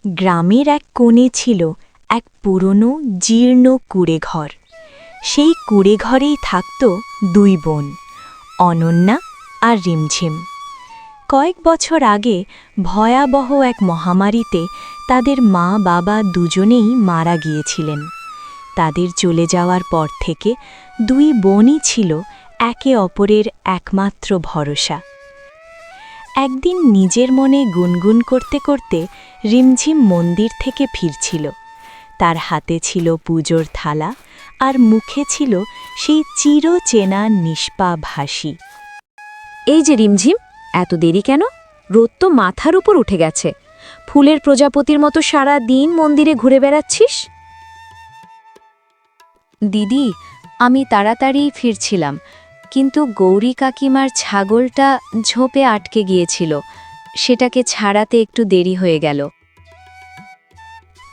গ্রামের এক কোণে ছিল এক পুরনো জীর্ণ কুঁড়েঘর। সেই কুঁড়েঘরেই থাকত দুই বোন, অনন্যা আর রিমঝিম। কয়েক বছর আগে ভয়াবহ এক মহামারীতে তাদের মা বাবা দুজনেই মারা গিয়েছিলেন। তাদের চলে যাওয়ার পর থেকে দুই বোনই ছিল একে অপরের একমাত্র ভরসা। একদিন নিজের মনে গুনগুন করতে করতে রিমঝিম মন্দির থেকে ফিরছিল। তার হাতে ছিল পুজোর থালা আর মুখে ছিল সেই চিরচেনা নিষ্পাপ হাসি। এই যে রিমঝিম, এত দেরি কেন? রোদ তো মাথার উপর উঠে গেছে। ফুলের প্রজাপতির মতো সারা দিন মন্দিরে ঘুরে বেড়াচ্ছিস। দিদি, আমি তাড়াতাড়ি ফিরছিলাম, কিন্তু গৌরী কাকিমার ছাগলটা ঝোপে আটকে গিয়েছিল। সেটাকে ছাড়াতে একটু দেরি হয়ে গেল।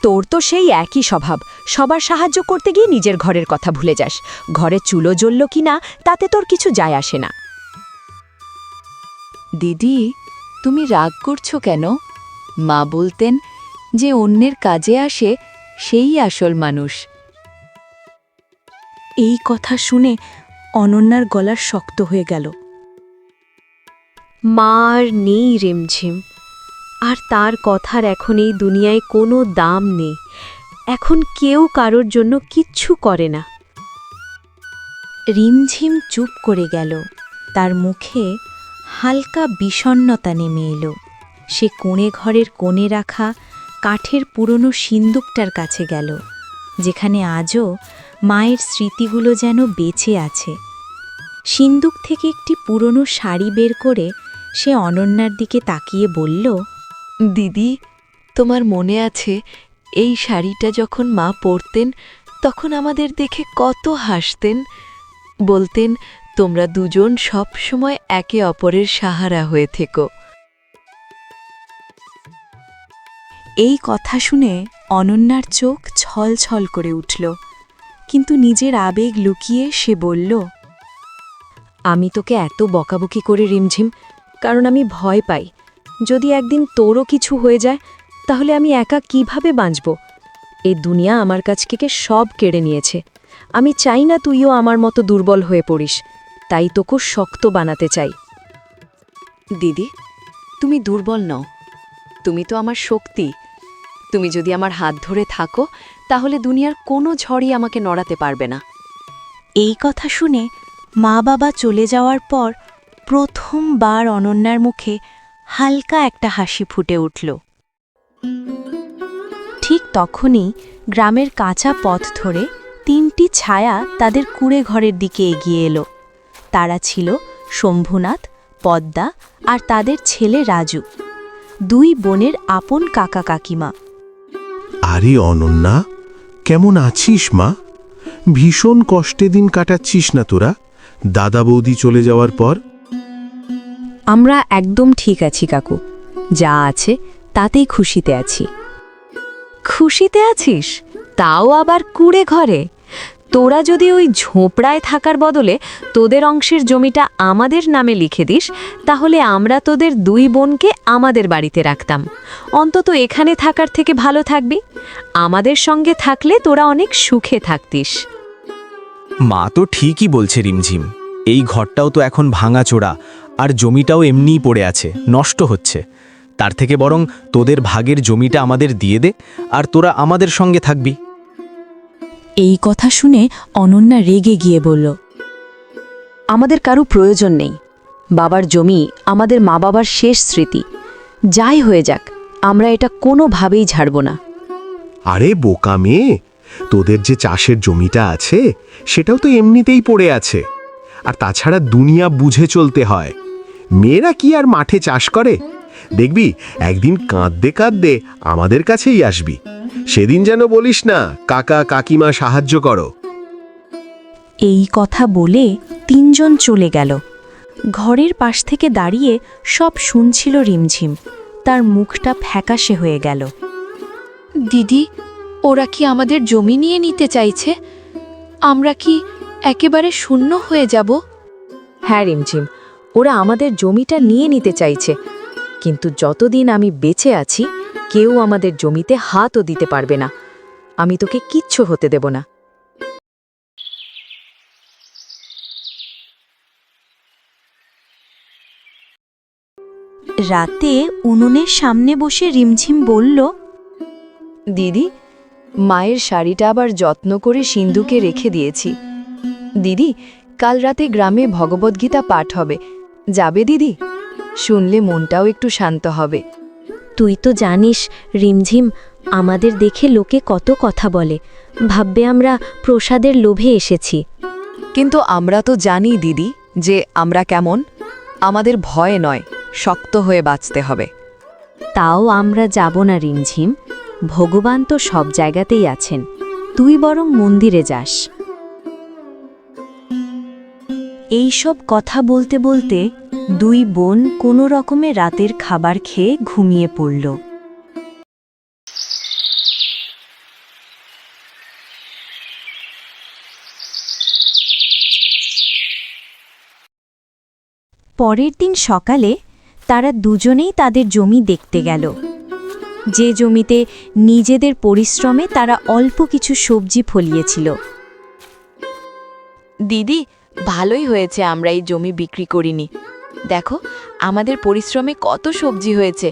তোর তো সেই একই স্বভাব, সবার সাহায্য করতে গিয়ে নিজের ঘরের কথা ভুলে যাস। ঘরে চুলো জ্বলল কি না তাতে তোর কিছু যায় আসে না। দিদি, তুমি রাগ করছো কেন? মা বলতেন যে অন্যের কাজে আসে সেই আসল মানুষ। এই কথা শুনে অনন্যার গলা শক্ত হয়ে গেল। মা আর নেই রিমঝিম, আর তার কথার এখন এই দুনিয়ায় কোনো দাম নেই। এখন কেউ কারোর জন্য কিচ্ছু করে না। রিমঝিম চুপ করে গেল। তার মুখে হালকা বিষণ্ণতা নেমে এলো। সে ঘরের কোণে রাখা কাঠের পুরনো সিন্দুকটার কাছে গেল, যেখানে আজও মায়ের স্মৃতিগুলো যেন বেঁচে আছে। সিন্দুক থেকে একটি পুরনো শাড়ি বের করে সে অনন্যার দিকে তাকিয়ে বলল, দিদি, তোমার মনে আছে এই শাড়িটা যখন মা পরতেন তখন আমাদের দেখে কত হাসতেন? বলতেন তোমরা দুজন সব সময় একে অপরের সাহারা হয়ে থেকো। এই কথা শুনে অনন্যার চোখ ছলছল করে উঠল, কিন্তু নিজের আবেগ লুকিয়ে সে বলল, আমি তোকে এত বকাবকি করে রিমঝিম, কারণ আমি ভয় পাই যদি একদিন তোরও কিছু হয়ে যায় তাহলে আমি একা কিভাবে বাঁচব। এই দুনিয়া আমার কাছ থেকে সব কেড়ে নিয়েছে। আমি চাই না তুইও আমার মতো দুর্বল হয়ে পড়িস, তাই তোকে শক্ত বানাতে চাই। দিদি, তুমি দুর্বল নও, তুমি তো আমার শক্তি। তুমি যদি আমার হাত ধরে থাকো তাহলে দুনিয়ার কোনো ঝড়ই আমাকে নড়াতে পারবে না। এই কথা শুনে মা বাবা চলে যাওয়ার পর প্রথমবার অনন্যার মুখে হালকা একটা হাসি ফুটে উঠল। ঠিক তখনই গ্রামের কাঁচা পথ ধরে তিনটি ছায়া তাদের কুঁড়েঘরের দিকে এগিয়ে এলো। তারা ছিল শম্ভুনাথ, পদ্মা আর তাদের ছেলে রাজু, দুই বোনের আপন কাকা কাকিমা। আরে অনন্যা, কেমন আছিস মা? ভীষণ কষ্টে দিন কাটাচ্ছিস না তোরা দাদা বৌদি চলে যাওয়ার পর? আমরা একদম ঠিক আছি কাকু, যা আছে তাতেই খুশিতে আছি। খুশিতে আছিস? তাও আবার কুঁড়ে ঘরে? তোরা যদি ওই ঝোপড়ায় থাকার বদলে তোদের অংশের জমিটা আমাদের নামে লিখে দিস, তাহলে আমরা তোদের দুই বোনকে আমাদের বাড়িতে রাখতাম। অন্তত এখানে থাকার থেকে ভালো থাকবি। আমাদের সঙ্গে থাকলে তোরা অনেক সুখে থাকতিস। মা তো ঠিকই বলছে রিমঝিম, এই ঘরটাও তো এখন ভাঙাচোরা, আর জমিটাও এমনিই পড়ে আছে, নষ্ট হচ্ছে। তার থেকে বরং তোদের ভাগের জমিটা আমাদের দিয়ে দে, আর তোরা আমাদের সঙ্গে থাকবি। এই কথা শুনে অনন্যা রেগে গিয়ে বলল, আমাদের কারো প্রয়োজন নেই। বাবার জমি আমাদের মা বাবার শেষ স্মৃতি। যাই হয়ে যাক, আমরা এটা কোনোভাবেই ছাড়ব না। আরে বোকা মেয়ে, তোদের যে চাষের জমিটা আছে সেটাও তো এমনিতেই পড়ে আছে। আর তাছাড়া দুনিয়া বুঝে চলতে হয়। মেয়েরা কি আর মাঠে চাষ করে? দেখবি একদিন কাঁদতে কাঁদতে আমাদের কাছেই আসবি। সেদিন যেন বলিস না কাকা কাকিমা সাহায্য করো। এই কথা বলে তিনজন চলে গেল। ঘরের পাশ থেকে দাঁড়িয়ে সব শুনছিল রিমঝিম। তার মুখটা ফ্যাকাশে হয়ে গেল। দিদি, ওরা কি আমাদের জমি নিয়ে নিতে চাইছে? আমরা কি একেবারে শূন্য হয়ে যাব? হ্যাঁ রিমঝিম, ওরা আমাদের জমিটা নিয়ে নিতে চাইছে, কিন্তু যতদিন আমি বেঁচে আছি কেউ আমাদের জমিতে হাতও দিতে পারবে না। আমি তোকে কিচ্ছু হতে দেব না। রাতে উনুনের সামনে বসে রিমঝিম বলল, দিদি, মায়ের শাড়িটা আবার যত্ন করে সিন্ধুকে রেখে দিয়েছি। দিদি, কাল রাতে গ্রামে ভগবদ্গীতা পাঠ হবে, যাবে দিদি? শুনলে মনটাও একটু শান্ত হবে। তুই তো জানিস রিমঝিম, আমাদের দেখে লোকে কত কথা বলে, ভাববে আমরা প্রসাদের লোভে এসেছি। কিন্তু আমরা তো জানি দিদি যে আমরা কেমন। আমাদের ভয় নয়, শক্ত হয়ে বাঁচতে হবে। তাও আমরা যাব না রিমঝিম, ভগবান তো সব জায়গাতেই আছেন, তুই বরং মন্দিরে যাস। এই সব কথা বলতে বলতে দুই বোন কোনো রকমে রাতের খাবার খেয়ে ঘুমিয়ে পড়ল। পরের দিন সকালে তারা দুজনেই তাদের জমি দেখতে গেল, যে জমিতে নিজেদের পরিশ্রমে তারা অল্প কিছু সবজি ফলিয়েছিল। দিদি, ভালোই হয়েছে আমরা এই জমি বিক্রি করিনি। দেখো, আমাদের পরিশ্রমে কত সবজি হয়েছে।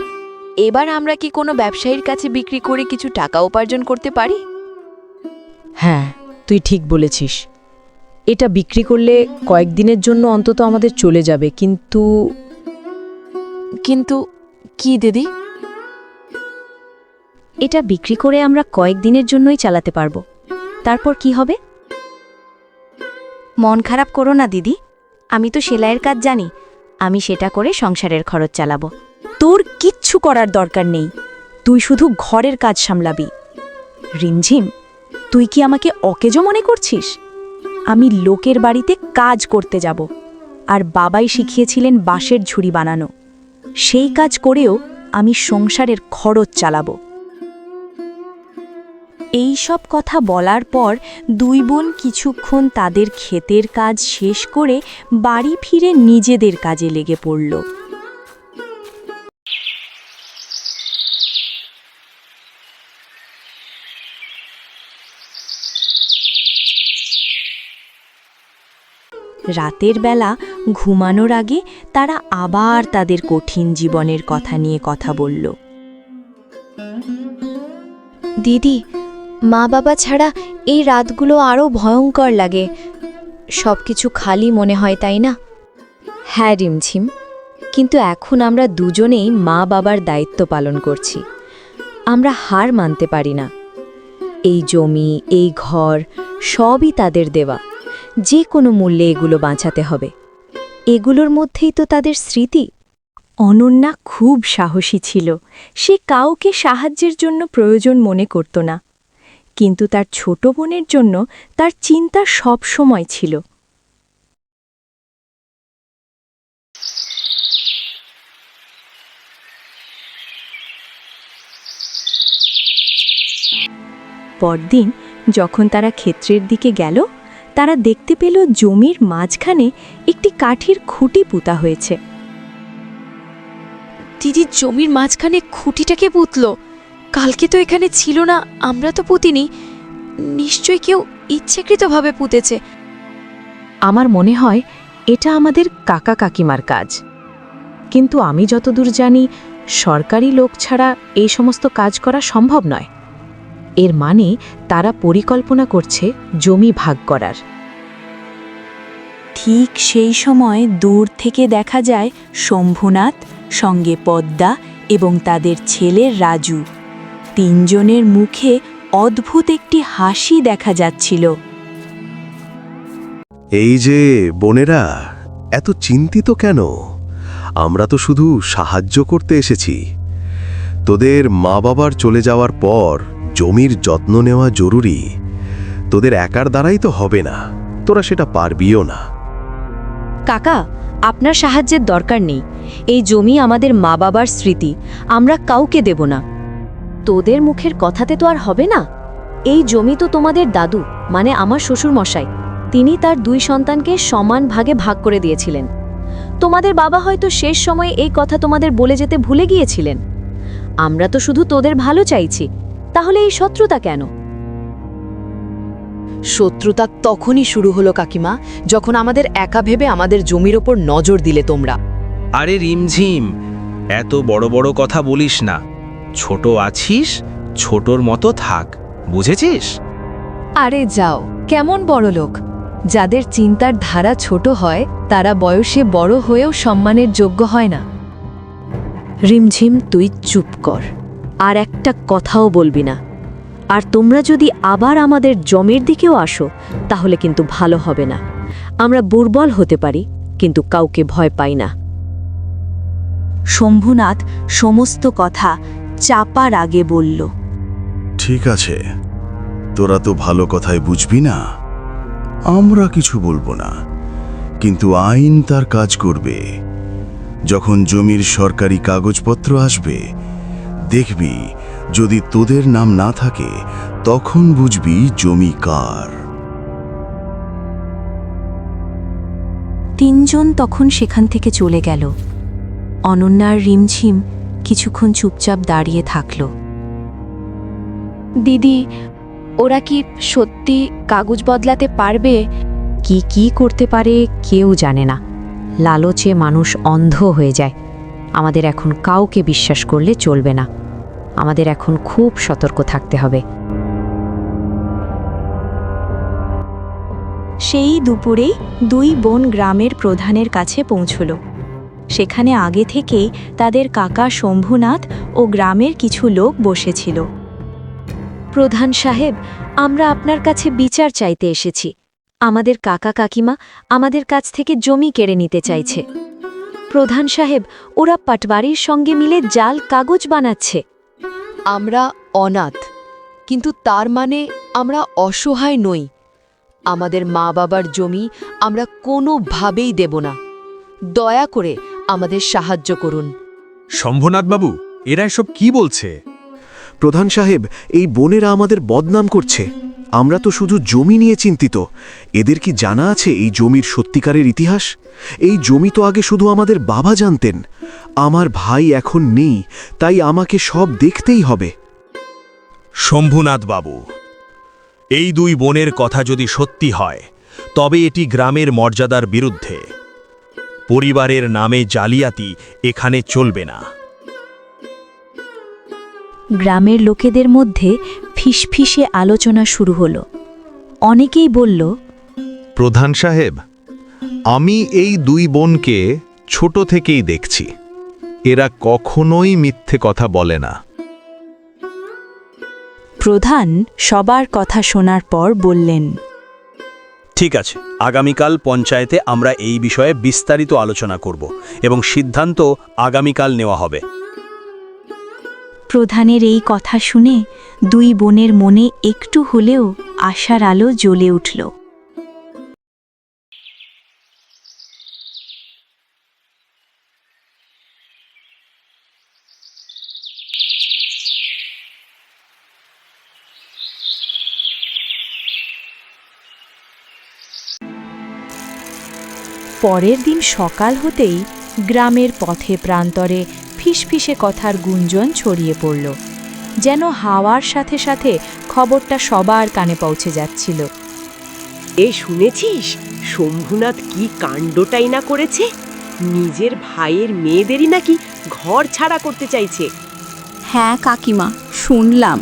এবার আমরা কি কোনো ব্যবসায়ীর কাছে বিক্রি করে কিছু টাকা উপার্জন করতে পারি? হ্যাঁ, তুই ঠিক বলেছিস। এটা বিক্রি করলে কয়েকদিনের জন্য অন্তত আমাদের চলে যাবে, কিন্তু কিন্তু কি দিদি? এটা বিক্রি করে আমরা কয়েকদিনের জন্যই চালাতে পারবো, তারপর কি হবে? মন খারাপ করো না দিদি, আমি তো সেলাইয়ের কাজ জানি, আমি সেটা করে সংসারের খরচ চালাবো। তোর কিচ্ছু করার দরকার নেই, তুই শুধু ঘরের কাজ সামলাবি। রিমঝিম, তুই কি আমাকে অকেজো মনে করছিস? আমি লোকের বাড়িতে কাজ করতে যাব, আর বাবাই শিখিয়েছিলেন বাঁশের ঝুড়ি বানানো। সেই কাজ করেও আমি সংসারের খরচ চালাবো। এই সব কথা বলার পর দুই বোন কিছুক্ষণ তাদের ক্ষেতের কাজ শেষ করে বাড়ি ফিরে নিজেদের কাজে লেগে পড়ল। রাতের বেলা ঘুমানোর আগে তারা আবার তাদের কঠিন জীবনের কথা নিয়ে কথা বলল। দিদি, মা বাবা ছাড়া এই রাতগুলো আরও ভয়ঙ্কর লাগে, সবকিছু খালি মনে হয়, তাই না? হ্যাঁ রিমঝিম, কিন্তু এখন আমরা দুজনেই মা বাবার দায়িত্ব পালন করছি। আমরা হার মানতে পারি না। এই জমি, এই ঘর সবই তাদের দেওয়া, যে কোনো মূল্যে এগুলো বাঁচাতে হবে। এগুলোর মধ্যেই তো তাদের স্মৃতি। অনন্যা খুব সাহসী ছিল, সে কাউকে সাহায্যের জন্য প্রয়োজন মনে করত না, কিন্তু তার ছোট বোনের জন্য তার চিন্তা সব সময় ছিল। পরদিন যখন তারা ক্ষেত্রের দিকে গেল, তারা দেখতে পেল জমির মাঝখানে একটি কাঠির খুঁটি পুঁতা হয়েছে। দিদি, জমির মাঝখানে খুঁটিটাকে পুঁতল? কালকে তো এখানে ছিল না, আমরা তো পুঁতিনি। নিশ্চয়ই কেউ ইচ্ছাকৃতভাবে পুঁতেছে। আমার মনে হয় এটা আমাদের কাকা কাকিমার কাজ, কিন্তু আমি যতদূর জানি সরকারি লোক ছাড়া এই সমস্ত কাজ করা সম্ভব নয়। এর মানে তারা পরিকল্পনা করছে জমি ভাগ করার। ঠিক সেই সময় দূর থেকে দেখা যায় শম্ভুনাথ, সঙ্গে পদ্মা এবং তাদের ছেলে রাজু। তিনজনের মুখে অদ্ভুত একটি হাসি দেখা যাচ্ছিল। এই যে বোনেরা, এত চিন্তিত কেন? আমরা তো শুধু সাহায্য করতে এসেছি। তোদের মা বাবার চলে যাওয়ার পর জমির যত্ন নেওয়া জরুরি। তোদের একার দ্বারাই তো হবে না, তোরা সেটা পারবিও না। কাকা, আপনার সাহায্যের দরকার নেই। এই জমি আমাদের মা বাবার স্মৃতি, আমরা কাউকে দেব না। তোদের মুখের কথাতে তো আর হবে না। এই জমি তো তোমাদের দাদু, মানে আমার শ্বশুর মশাই, তিনি তার দুই সন্তানকে সমান ভাগে ভাগ করে দিয়েছিলেন। তোমাদের বাবা হয়তো শেষ সময়ে এই কথা তোমাদের বলে যেতে ভুলে গিয়েছিলেন। আমরা তো শুধু তোদের ভালো চাইছি, তাহলে এই শত্রুতা কেন? শত্রুতা তখনই শুরু হলো কাকিমা, যখন আমাদের একা ভেবে আমাদের জমির ওপর নজর দিলে তোমরা। আরে রিমঝিম, এত বড় বড় কথা বলিস না। ছোট আছিস, ছোটর মতো থাক, বুঝেছিস? আরে যাও, কেমন বড় লোক! যাদের চিন্তার ধারা ছোট হয় তারা বয়সে বড় হয়েও সম্মানের যোগ্য হয় না। রিমঝিম, তুই চুপ কর, আর একটা কথাও বলবি না। আর তোমরা যদি আবার আমাদের জমির দিকেও আসো তাহলে কিন্তু ভালো হবে না। আমরা দুর্বল হতে পারি, কিন্তু কাউকে ভয় পাই না। শম্ভুনাথ সমস্ত কথা চাপার আগে বলল, ঠিক আছে, তোরা তো ভালো কথাই বুঝবি না, আমরা কিছু বলবো না, কিন্তু আইন তার কাজ করবে। যখন জমির সরকারি কাগজপত্র আসবে, দেখবি যদি তোদের নাম না থাকে তখন বুঝবি জমি কার। তিনজন তখন সেখান থেকে চলে গেল। অনন্যার রিমঝিম কিছুক্ষণ চুপচাপ দাঁড়িয়ে থাকল। দিদি, ওরা কি সত্যি কাগজ বদলাতে পারবে? কি কি করতে পারে কেউ জানে না। লালচে মানুষ অন্ধ হয়ে যায়। আমাদের এখন কাউকে বিশ্বাস করলে চলবে না। আমাদের এখন খুব সতর্ক থাকতে হবে। সেই দুপুরেই দুই বোন গ্রামের প্রধানের কাছে পৌঁছল। সেখানে আগে থেকেই তাদের কাকা শম্ভুনাথ ও গ্রামের কিছু লোক বসেছিল। প্রধান সাহেব, আমরা আপনার কাছে বিচার চাইতে এসেছি। আমাদের কাকা কাকিমা আমাদের কাছ থেকে জমি কেড়ে নিতে চাইছে। প্রধান সাহেব, ওরা পাটবাড়ির সঙ্গে মিলে জাল কাগজ বানাচ্ছে। আমরা অনাথ, কিন্তু তার মানে আমরা অসহায় নই। আমাদের মা বাবার জমি আমরা কোনোভাবেই দেব না। দয়া করে আমাদের সাহায্য করুন। শম্ভুনাথ বাবু, এরা এসব কি বলছে? প্রধান সাহেব, এই বোনেরা আমাদের বদনাম করছে। আমরা তো শুধু জমি নিয়ে চিন্তিত। এদের কি জানা আছে এই জমির সত্যিকারের ইতিহাস? এই জমি তো আগে শুধু আমাদের বাবা জানতেন। আমার ভাই এখন নেই, তাই আমাকে সব দেখতেই হবে। শম্ভুনাথ বাবু, এই দুই বোনের কথা যদি সত্যি হয় তবে এটি গ্রামের মর্যাদার বিরুদ্ধে। পরিবারের নামে জালিয়াতি এখানে চলবে না। গ্রামের লোকেদের মধ্যে ফিসফিসে আলোচনা শুরু হলো। অনেকেই বলল, প্রধান সাহেব, আমি এই দুই বোনকে ছোট থেকেই দেখছি। এরা কখনোই মিথ্যে কথা বলে না। প্রধান সবার কথা শোনার পর বললেন, ঠিক আছে, আগামীকাল পঞ্চায়েতে আমরা এই বিষয়ে বিস্তারিত আলোচনা করব এবং সিদ্ধান্ত আগামীকাল নেওয়া হবে। প্রধানের এই কথা শুনে দুই বোনের মনে একটু হলেও আশার আলো জ্বলে উঠল। পরের দিন সকাল হতেই গ্রামের পথে প্রান্তরে ফিসফিসে কথার গুঞ্জন ছড়িয়ে পড়ল, যেন হাওয়ার সাথে সাথে খবরটা সবার কানে পৌঁছে যাচ্ছিল। শুনেছিস শম্ভুনাথ কি কাণ্ডটাই না করেছে? নিজের ভাইয়ের মেয়েদেরই নাকি ঘর ছাড়া করতে চাইছে। হ্যাঁ কাকিমা, শুনলাম।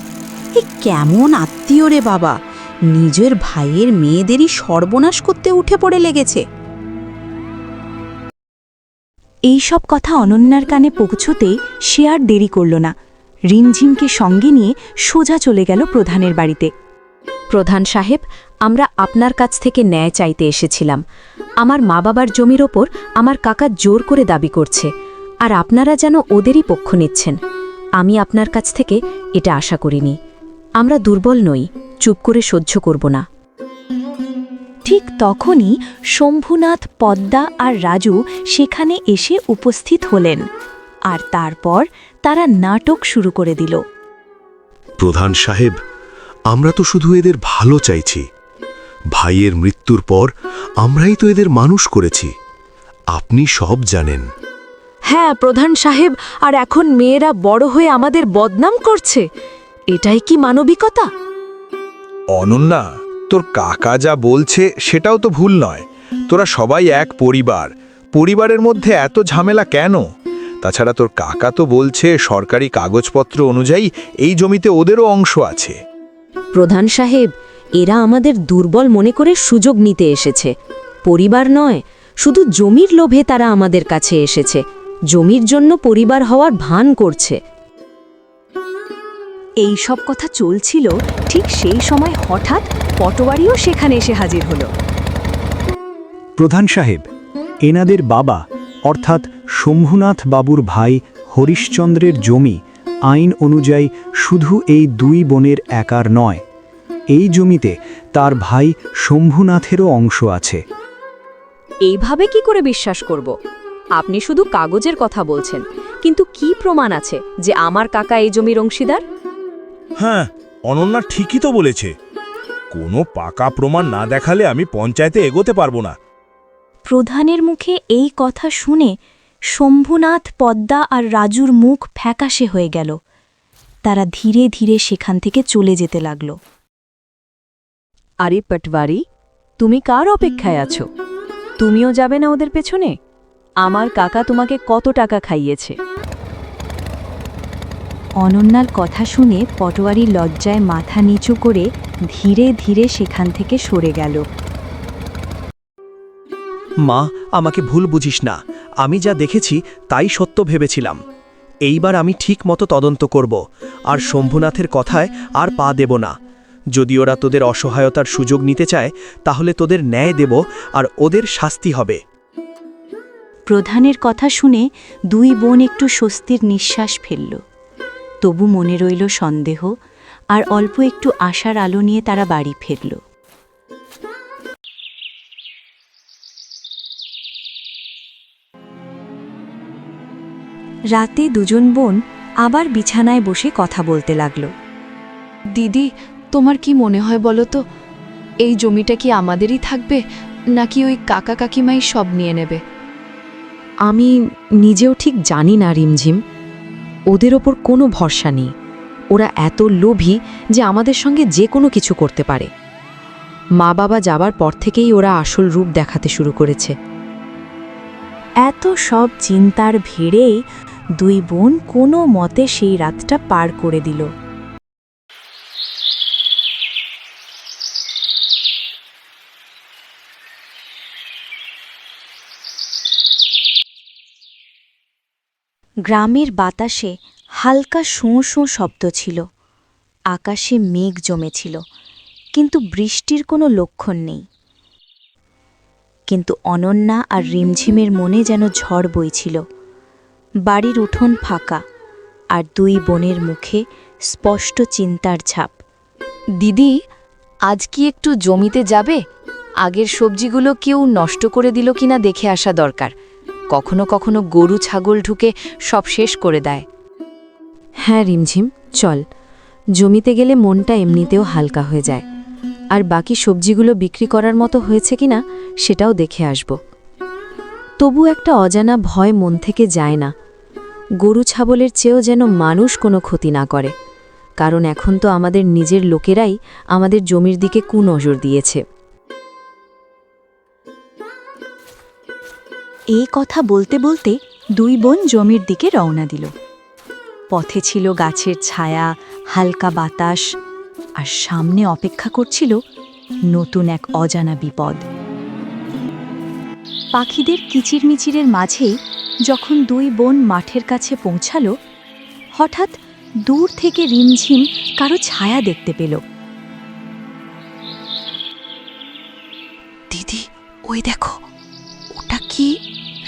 এ কেমন আত্মীয় রে বাবা, নিজের ভাইয়ের মেয়েদেরই সর্বনাশ করতে উঠে পড়ে লেগেছে। এই সব কথা অনন্যার কানে পৌঁছতে সে আর দেরি করল না। রিমঝিমকে সঙ্গে নিয়ে সোজা চলে গেল প্রধানের বাড়িতে। প্রধান সাহেব, আমরা আপনার কাছ থেকে ন্যায় চাইতে এসেছিলাম। আমার মা বাবার জমির ওপর আমার কাকা জোর করে দাবি করছে, আর আপনারা যেন ওদেরই পক্ষ নিচ্ছেন। আমি আপনার কাছ থেকে এটা আশা করিনি। আমরা দুর্বল নই, চুপ করে সহ্য করব না। ঠিক তখনই শম্ভুনাথ, পদ্মা আর রাজু সেখানে এসে উপস্থিত হলেন, আর তারপর তারা নাটক শুরু করে দিল। প্রধান সাহেব, আমরা তো শুধু এদের ভালো চাইছি। ভাইয়ের মৃত্যুর পর আমরাই তো এদের মানুষ করেছি। আপনি সব জানেন। হ্যাঁ প্রধান সাহেব, আর এখন মেয়েরা বড় হয়ে আমাদের বদনাম করছে। এটাই কি মানবিকতা? অনন্যা, তোর কাকা যা বলছে সেটাও তো ভুল নয়। তোরা সবাই এক পরিবার, পরিবারের মধ্যে এত ঝামেলা কেন? তাছাড়া তোর কাকা তো বলছে সরকারি কাগজপত্র অনুযায়ী এই জমিতে ওদেরও অংশ আছে। প্রধান সাহেব, এরা আমাদের দুর্বল মনে করে সুযোগ নিতে এসেছে। পরিবার নয়, শুধু জমির লোভে তারা আমাদের কাছে এসেছে। জমির জন্য পরিবার হওয়ার ভান করছে। এই সব কথা চলছিল, ঠিক সেই সময় হঠাৎ পটোয়ারিও সেখানে এসে হাজির হলো। প্রধান সাহেব, এনাদের বাবা অর্থাৎ শম্ভুনাথ বাবুর ভাই হরিশ্চন্দ্রের জমি আইন অনুযায়ী শুধু এই দুই বোনের একার নয়, এই জমিতে তার ভাই শম্ভুনাথেরও অংশ আছে। এইভাবে কি করে বিশ্বাস করব? আপনি শুধু কাগজের কথা বলছেন, কিন্তু কি প্রমাণ আছে যে আমার কাকা এই জমির অংশীদার? হ্যাঁ, অনন্যা ঠিকই তো বলেছে। কোনো পাকা প্রমাণ না দেখালে আমি পঞ্চায়েতে এগোতে পারবো না। প্রধানের মুখে এই কথা শুনে শম্ভুনাথ, পদ্মা আর রাজুর মুখ ফ্যাকাশে হয়ে গেল। তারা ধীরে ধীরে সেখান থেকে চলে যেতে লাগল। আরে পটওয়ারি, তুমি কার অপেক্ষায় আছো? তুমিও যাবে না ওদের পেছনে? আমার কাকা তোমাকে কত টাকা খাইয়েছে? অনন্যার কথা শুনে পটোয়ারি লজ্জায় মাথা নিচু করে ধীরে ধীরে সেখান থেকে সরে গেল। মা, আমাকে ভুল বুঝিস না। আমি যা দেখেছি তাই সত্য ভেবেছিলাম। এইবার আমি ঠিক মতো তদন্ত করব, আর শম্ভুনাথের কথায় আর পা দেব না। যদি ওরা তোদের অসহায়তার সুযোগ নিতে চায়, তাহলে তোদের ন্যায় দেব আর ওদের শাস্তি হবে। প্রধানের কথা শুনে দুই বোন একটু স্বস্তির নিঃশ্বাস ফেলল। তবু মনে রইল সন্দেহ, আর অল্প একটু আশার আলো নিয়ে তারা বাড়ি ফিরল। রাতে দুজন বোন আবার বিছানায় বসে কথা বলতে লাগল। দিদি, তোমার কি মনে হয় বলো তো, এই জমিটা কি আমাদেরই থাকবে, নাকি ওই কাকা কাকিমাই সব নিয়ে নেবে? আমি নিজেও ঠিক জানি না রিমঝিম। ওদের ওপর কোনো ভরসা নেই। ওরা এত লোভী যে আমাদের সঙ্গে যে কোনো কিছু করতে পারে। মা বাবা যাবার পর থেকেই ওরা আসল রূপ দেখাতে শুরু করেছে। এত সব চিন্তার ভিড়েই দুই বোন কোনো মতে সেই রাতটা পার করে দিল। গ্রামের বাতাসে হালকা শোঁ শোঁ শব্দ ছিল। আকাশে মেঘ জমেছিল, কিন্তু বৃষ্টির কোনো লক্ষণ নেই। কিন্তু অনন্যা আর রিমঝিমের মনে যেন ঝড় বইছিল। বাড়ির উঠোন ফাঁকা, আর দুই বোনের মুখে স্পষ্ট চিন্তার ছাপ। দিদি, আজ কি একটু জমিতে যাবে? আগের সবজিগুলো কেউ নষ্ট করে দিল কিনা দেখে আসা দরকার। কখনো কখনো গরু ছাগল ঢুকে সব শেষ করে দেয়। হ্যাঁ রিমঝিম, চল। জমিতে গেলে মনটা এমনিতেও হালকা হয়ে যায়, আর বাকি সবজিগুলো বিক্রি করার মতো হয়েছে কিনা সেটাও দেখে আসব। তবু একটা অজানা ভয় মন থেকে যায় না। গরু ছাগলের চেয়েও যেন মানুষ কোনো ক্ষতি না করে, কারণ এখন তো আমাদের নিজের লোকেরাই আমাদের জমির দিকে কুনজর দিয়েছে। এই কথা বলতে বলতে দুই বোন জমির দিকে রওনা দিল। পথে ছিল গাছের ছায়া, হালকা বাতাস, আর সামনে অপেক্ষা করছিল নতুন এক অজানা বিপদ। পাখিদের কিচিরমিচিরের মাঝেই যখন দুই বোন মাঠের কাছে পৌঁছাল, হঠাৎ দূর থেকে রিমঝিম কারো ছায়া দেখতে পেল। দিদি, ওই দেখো, ওটা কি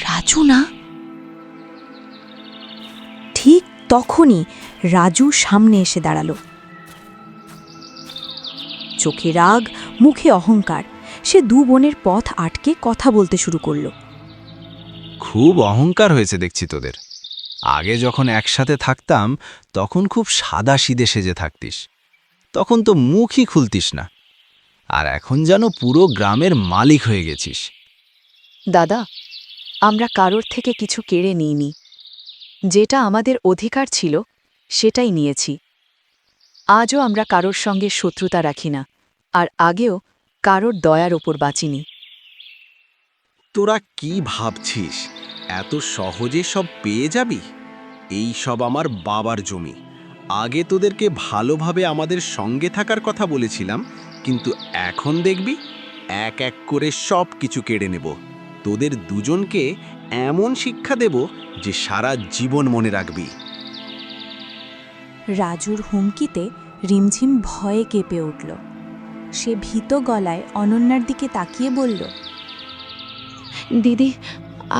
রাজু না? ঠিক তখনই রাজু সামনে এসে দাঁড়াল। চোখে রাগ, মুখে অহংকার। সে দু বোনের পথ আটকে কথা বলতে শুরু করল। খুব অহংকার হয়েছে দেখছি তোদের। আগে যখন একসাথে থাকতাম তখন খুব সাদাসিধে সেজে থাকতিস, তখন তো মুখই খুলতিস না। আর এখন যেন পুরো গ্রামের মালিক হয়ে গেছিস। দাদা, আমরা কারোর থেকে কিছু কেড়ে নিইনি। যেটা আমাদের অধিকার ছিল সেটাই নিয়েছি। আজও আমরা কারোর সঙ্গে শত্রুতা রাখি না, আর আগেও কারোর দয়ার ওপর বাঁচিনি। তোরা কি ভাবছিস এত সহজে সব পেয়ে যাবি? এই সব আমার বাবার জমি। আগে তোদেরকে ভালোভাবে আমাদের সঙ্গে থাকার কথা বলেছিলাম, কিন্তু এখন দেখবি এক এক করে সব কিছু কেড়ে নেব। তোদের দুজনকে এমন শিক্ষা দেব যে সারা জীবন মনে রাখবি। রাজুর হুমকিতে রিমঝিম ভয়ে কেঁপে উঠল। সে ভীত গলায় অনন্যার দিকে তাকিয়ে বলল, দিদি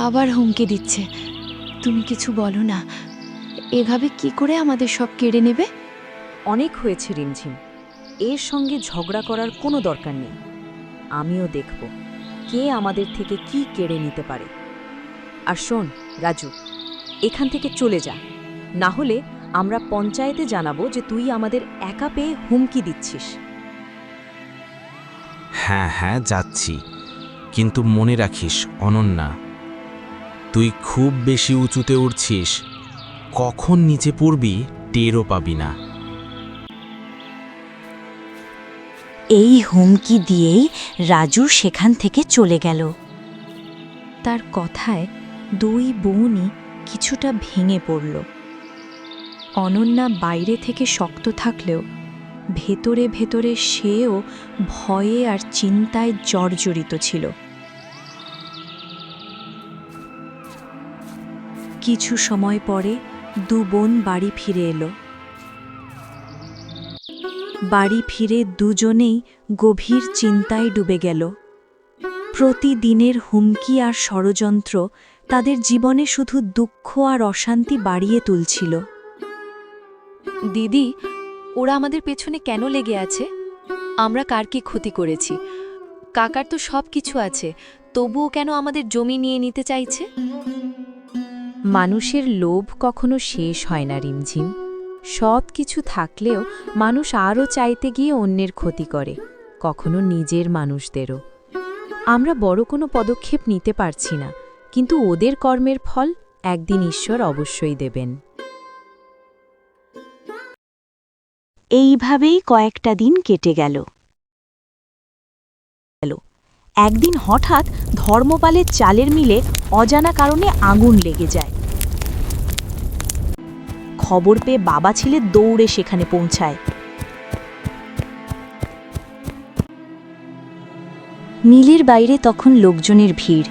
আবার হুমকি দিচ্ছে, তুমি কিছু বলো না। এভাবে কি করে আমাদের সব কেড়ে নেবে? অনেক হয়েছে রিমঝিম, এর সঙ্গে ঝগড়া করার কোনো দরকার নেই। আমিও দেখব কে আমাদের থেকে কি কেড়ে নিতে পারে। আর শোন রাজু, এখান থেকে চলে যা, না হলে আমরা পঞ্চায়েতে জানাবো যে তুই আমাদের একা পেয়ে হুমকি দিচ্ছিস। হ্যাঁ হ্যাঁ যাচ্ছি, কিন্তু মনে রাখিস অনন্যা, তুই খুব বেশি উঁচুতে উঠছিস, কখন নিচে পড়বি টেরও পাবি না। এই হুমকি দিয়েই রাজু সেখান থেকে চলে গেল। তার কথায় দুই বোনই কিছুটা ভেঙে পড়ল। অনন্যা বাইরে থেকে শক্ত থাকলেও ভেতরে ভেতরে সেও ভয়ে আর চিন্তায় জর্জরিত ছিল। কিছু সময় পরে দু বোন বাড়ি ফিরে এলো। বাড়ি ফিরে দুজনেই গভীর চিন্তায় ডুবে গেল। প্রতিদিনের হুমকি আর ষড়যন্ত্র তাদের জীবনে শুধু দুঃখ আর অশান্তি বাড়িয়ে তুলছিল। দিদি, ওরা আমাদের পেছনে কেন লেগে আছে? আমরা কার কি ক্ষতি করেছি? কাকার তো সব কিছু আছে, তবুও কেন আমাদের জমি নিয়ে নিতে চাইছে? মানুষের লোভ কখনো শেষ হয় না রিমঝিম। সব কিছু থাকলেও মানুষ আরও চাইতে গিয়ে অন্যের ক্ষতি করে, কখনো নিজের মানুষদেরও। আমরা বড় কোনো পদক্ষেপ নিতে পারছি না, কিন্তু ওদের কর্মের ফল একদিন ঈশ্বর অবশ্যই দেবেন। এইভাবেই কয়েকটা দিন কেটে গেল। একদিন হঠাৎ ধর্মপালের চালের মিলে অজানা কারণে আগুন লেগে যায়। খবর পেয়ে বাবা ছেলে দৌড়ে সেখানে পৌঁছায়। মিলের বাইরে তখন লোকজনের ভিড়।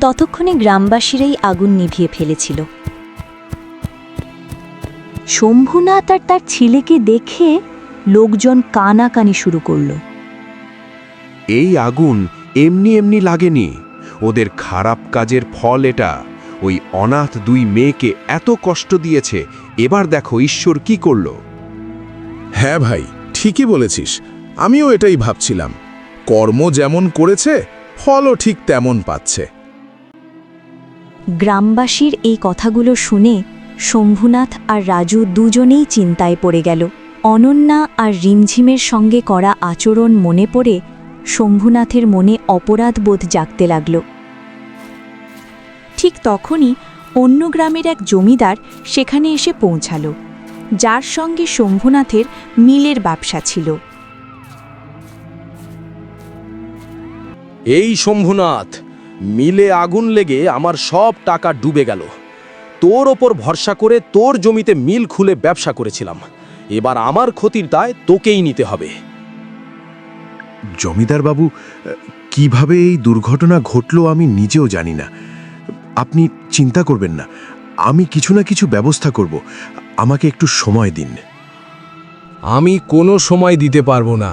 ততক্ষণে গ্রামবাসীরাই আগুন নিভিয়ে ফেলেছিল। শম্ভুনাথ আর তার ছেলেকে দেখে লোকজন কানাকানি শুরু করল। এই আগুন এমনি এমনি লাগেনি, ওদের খারাপ কাজের ফল এটা। ওই অনাথ দুই মেয়েকে এত কষ্ট দিয়েছে, এবার দেখো ঈশ্বর কি করল। হ্যাঁ ভাই, ঠিকই বলেছিস। আমিও এটাই ভাবছিলাম, কর্ম যেমন করেছে ফলও ঠিক তেমন পাচ্ছে। গ্রামবাসীর এই কথাগুলো শুনে শম্ভুনাথ আর রাজু দুজনেই চিন্তায় পড়ে গেল। অনন্যা আর রিমঝিমের সঙ্গে করা আচরণ মনে পড়ে শম্ভুনাথের মনে অপরাধবোধ জাগতে লাগল। ঠিক তখনই অন্য গ্রামের এক জমিদার সেখানে এসে পৌঁছাল, যার সঙ্গে শম্ভুনাথের মিলের ব্যবসা ছিল। এই শম্ভুনাথ, মিলে আগুন লেগে আমার সব টাকা ডুবে গেল। তোর ওপর ভরসা করে তোর জমিতে মিল খুলে ব্যবসা করেছিলাম, এবার আমার ক্ষতির দায় তোকেই নিতে হবে। জমিদার বাবু, কিভাবে এই দুর্ঘটনা ঘটল আমি নিজেও জানি না। আপনি চিন্তা করবেন না, আমি কিছু না কিছু ব্যবস্থা করব। আমাকে একটু সময় দিন। আমি কোনো সময় দিতে পারবো না।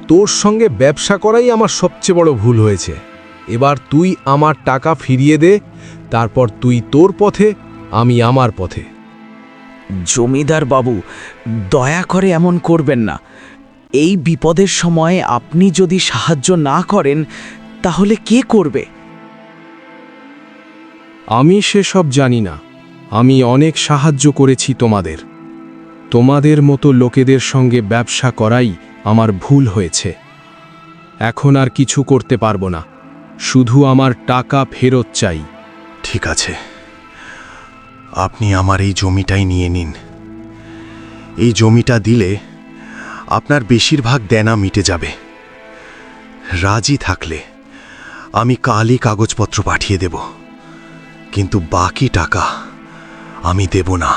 তোর সঙ্গে ব্যবসা করাই আমার সবচেয়ে বড় ভুল হয়েছে। এবার তুই আমার টাকা ফিরিয়ে দে, তারপর তুই তোর পথে, আমি আমার পথে। জমিদার বাবু, দয়া করে এমন করবেন না। এই বিপদের সময় আপনি যদি সাহায্য না করেন তাহলে কে করবে? আমি সেসব জানি না। আমি অনেক সাহায্য করেছি তোমাদের। তোমাদের মতো লোকেদের সঙ্গে ব্যবসা করাই আমার ভুল হয়েছে। এখন আর কিছু করতে পারবো না, শুধু আমার টাকা ফেরত চাই। ঠিক আছে, আপনি আমার এই জমিটাই নিয়ে নিন। এই জমিটা দিলে আপনার বেশিরভাগ দেনা মিটে যাবে। রাজি থাকলে আমি কালই কাগজপত্র পাঠিয়ে দেব, কিন্তু বাকি টাকা আমি দেব না।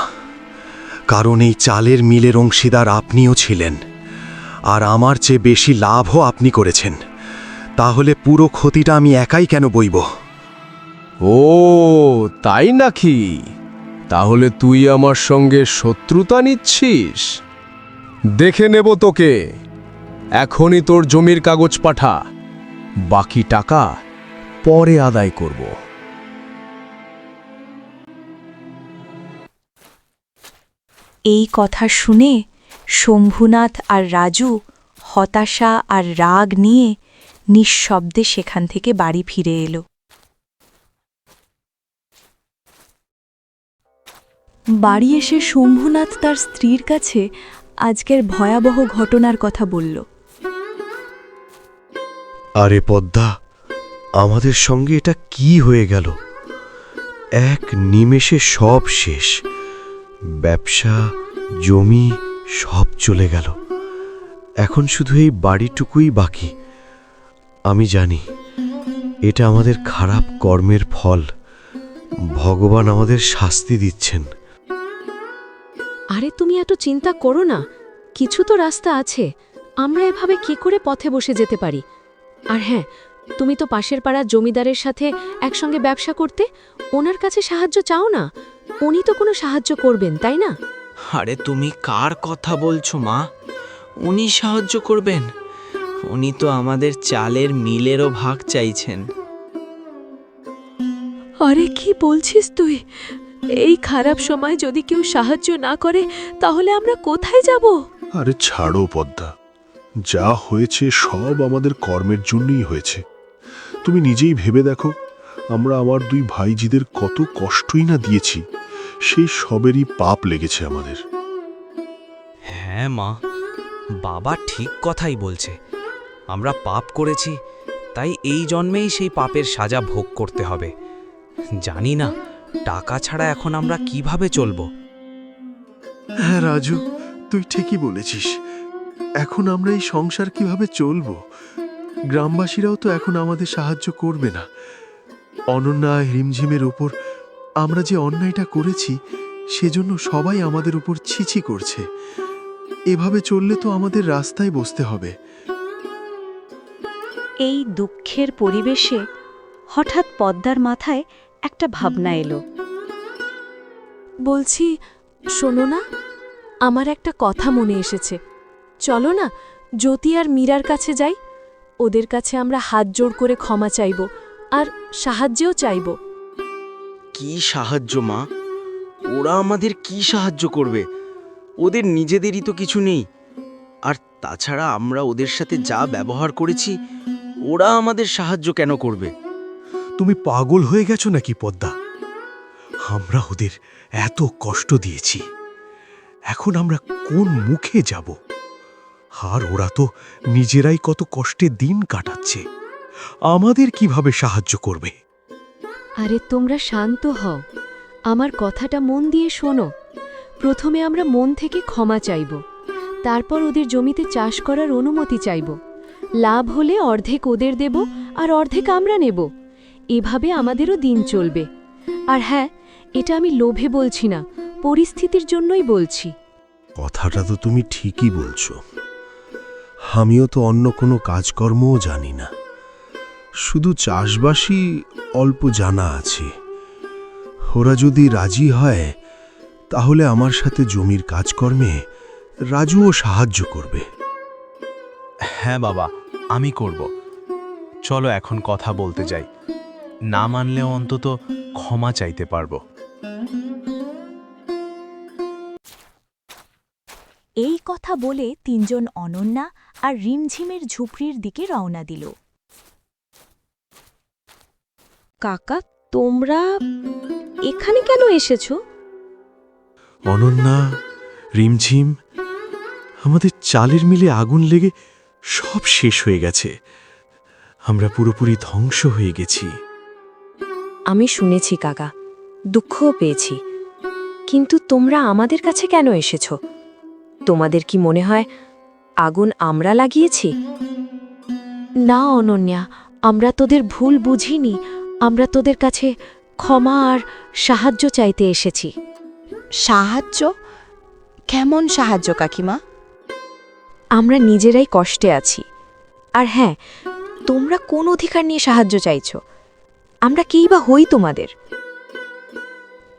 কারণ এই চালের মিলের অংশীদার আপনিও ছিলেন, আর আমার চেয়ে বেশি লাভও আপনি করেছেন। তাহলে পুরো ক্ষতিটা আমি একাই কেন বইব? ও তাই নাকি? তাহলে তুই আমার সঙ্গে শত্রুতা নিচ্ছিস? দেখে নেব তোকে। এখনই তোর জমির কাগজ পাঠা, বাকি টাকা পরে আদায় করব। এই কথা শুনে শম্ভুনাথ আর রাজু হতাশা আর রাগ নিয়ে নিঃশব্দে সেখান থেকে বাড়ি ফিরে এলো। বাড়ি এসে শম্ভুনাথ তার স্ত্রীর কাছে আজকের ভয়াবহ ঘটনার কথা বলল। আরে পদ্মা, আমাদের সঙ্গে এটা কি হয়ে গেল? এক নিমেষে সব শেষ। ব্যবসা, জমি সব চলে গেল। এখন শুধু এই বাড়িটুকুই বাকি। আমি জানি এটা আমাদের খারাপ কর্মের ফল। ভগবান আমাদের শাস্তি দিচ্ছেন। আরে তুমি এত চিন্তা করো না, কিছু তো রাস্তা আছে। আমরা এভাবে কি করে পথে বসে যেতে পারি? আর হ্যাঁ, তুমি তো পাশের পাড়ার জমিদারের সাথে একসঙ্গে ব্যবসা করতে, ওনার কাছে সাহায্য চাও না। উনি তো কোনো সাহায্য করবেন, তাই না? আরে তুমি কার কথা বলছো মা? উনি সাহায্য করবেন? উনি তো আমাদের চালের মিলেরও ভাগ চাইছেন। আরে কি বলছিস তুই? এই খারাপ সময় যদি কেউ সাহায্য না করে তাহলে আমরা কোথায় যাব? আরে ছাড়ো পদ্মা, যা হয়েছে সব আমাদের কর্মের জন্যই হয়েছে। তুমি নিজেই ভেবে দেখো, আমরা আমার দুই ভাইজিদের কত কষ্টই না দিয়েছি। সেই সবেরই পাপ লেগেছে আমাদের। হ্যাঁ মা, বাবা ঠিক কথাই বলছে। আমরা পাপ করেছি, তাই এই জন্মেই সেই পাপের সাজা ভোগ করতে হবে। জানি না টাকা ছাড়া এখন আমরা কিভাবে চলবো। হ্যাঁ রাজু, তুই ঠিকই বলেছিস। এখন আমরা এই সংসার কিভাবে চলবো? গ্রামবাসীরাও তো এখন আমাদের সাহায্য করবে না। অনন্যা রিমঝিমের উপর আমরা যে অন্যায়টা করেছি, সেজন্য সবাই আমাদের উপর ছিছি করছে। এভাবে চললে তো আমাদের রাস্তায় বসতে হবে। এই দুঃখের পরিবেশে হঠাৎ পদ্মার মাথায় একটা ভাবনা এলো। বলছি, শোনো না, আমার একটা কথা মনে এসেছে। চলো না জ্যোতি আর মীরার কাছে যাই। ওদের কাছে আমরা হাত জোড় করে ক্ষমা চাইব আর সাহায্যও চাইব। কি সাহায্য মা? ওরা আমাদের কি সাহায্য করবে? ওদের নিজেদেরই তো কিছু নেই। আর তাছাড়া আমরা ওদের সাথে যা ব্যবহার করেছি, ওরা আমাদের সাহায্য কেন করবে? তুমি পাগল হয়ে গেছো নাকি পদ্মা? আমরা ওদের এত কষ্ট দিয়েছি, এখন আমরা কোন মুখে যাব? আর ওরা তো নিজেরাই কত কষ্টে দিন কাটাচ্ছে, আমাদের কিভাবে সাহায্য করবে? আরে তোমরা শান্ত হও, আমার কথাটা মন দিয়ে শোনো। প্রথমে আমরা মন থেকে ক্ষমা চাইব, তারপর ওদের জমিতে চাষ করার অনুমতি চাইব। লাভ হলে অর্ধেক ওদের দেব আর অর্ধেক আমরা নেব। এভাবে আমাদেরও দিন চলবে। আর হ্যাঁ, এটা আমি লোভে বলছি না, পরিস্থিতির জন্যই বলছি। কথাটা তো তুমি ঠিকই বলছো। আমিও তো অন্য কোনো কাজকর্মও জানি না, শুধু চাষবাসই অল্প জানা আছে। ওরা যদি রাজি হয় তাহলে আমার সাথে জমির কাজকর্মে রাজুও সাহায্য করবে। হ্যাঁ বাবা, আমি করব। চলো এখন কথা বলতে যাই। না মানলেও অন্তত ক্ষমা চাইতে পারবো। এই কথা বলে তিনজন অনন্যা আর রিমঝিমের ঝুপড়ির দিকে রওনা দিল। কাকা, তোমরা এখানে কেন এসেছো? অনন্যা, রিমঝিম, আমাদের চালের মিলে আগুন লেগে সব শেষ হয়ে গেছে। আমরা পুরোপুরি ধ্বংস হয়ে গেছি। আমি শুনেছি কাকা, দুঃখও পেয়েছি। কিন্তু তোমরা আমাদের কাছে কেন এসেছ? তোমাদের কি মনে হয় আগুন আমরা লাগিয়েছি? না অনন্যা, আমরা তোদের ভুল বুঝিনি। আমরা তোদের কাছে ক্ষমা আর সাহায্য চাইতে এসেছি। সাহায্য? কেমন সাহায্য কাকিমা? আমরা নিজেরাই কষ্টে আছি। আর হ্যাঁ, তোমরা কোন অধিকার নিয়ে সাহায্য চাইছো? আমরা কেই বা হই তোমাদের?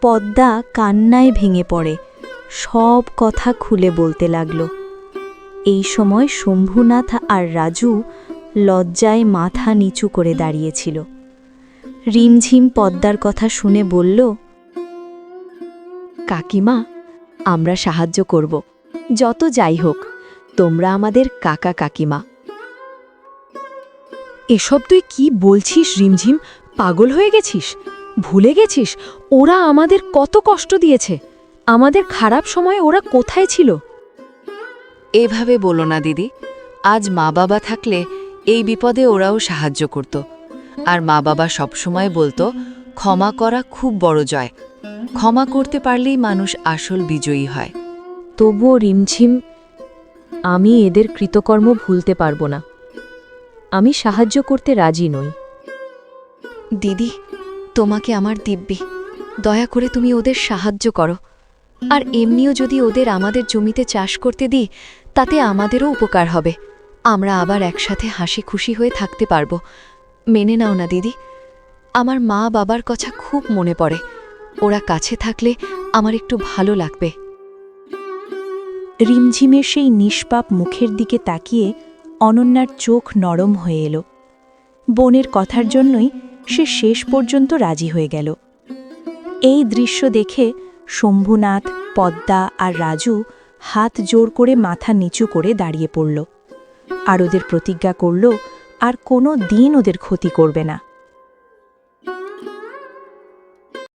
পদ্মা কান্নায় ভেঙে পড়ে, সব কথা খুলে বলতে লাগল। এই সময় শম্ভুনাথ আর রাজু লজ্জায় মাথা নিচু করে দাঁড়িয়েছিল। রিমঝিম পদ্মার কথা শুনে বলল, কাকিমা, আমরা সাহায্য করব, যত যাই হোক তোমরা আমাদের কাকা কাকিমা। এসব তুই কি বলছিস রিমঝিম? পাগল হয়ে গেছিস? ভুলে গেছিস ওরা আমাদের কত কষ্ট দিয়েছে? আমাদের খারাপ সময়ে ওরা কোথায় ছিল? এভাবে বলো না দিদি। আজ মা বাবা থাকলে এই বিপদে ওরাও সাহায্য করত। আর মা বাবা সবসময় বলতো, ক্ষমা করা খুব বড় জয়। ক্ষমা করতে পারলেই মানুষ আসল বিজয়ী হয়। তবুও রিমঝিম, আমি এদের কৃতকর্ম ভুলতে পারবো না। আমি সাহায্য করতে রাজি নই। দিদি, তোমাকে আমার দিব্যি, দয়া করে তুমি ওদের সাহায্য করো। আর এমনিও যদি ওদের আমাদের জমিতে চাষ করতে দিই, তাতে আমাদেরও উপকার হবে। আমরা আবার একসাথে হাসি খুশি হয়ে থাকতে পারবো। মেনে নাও না দিদি। আমার মা বাবার কথা খুব মনে পড়ে। ওরা কাছে থাকলে আমার একটু ভালো লাগবে। রিমঝিমের সেই নিষ্পাপ মুখের দিকে তাকিয়ে অনন্যার চোখ নরম হয়ে এলো। বোনের কথার জন্যই সে শেষ পর্যন্ত রাজি হয়ে গেল। এই দৃশ্য দেখে শম্ভুনাথ, পদ্মা আর রাজু হাত জোর করে মাথা নিচু করে দাঁড়িয়ে পড়ল, আর ওদের প্রতিজ্ঞা করল আর কোনো দিন ওদের ক্ষতি করবে না।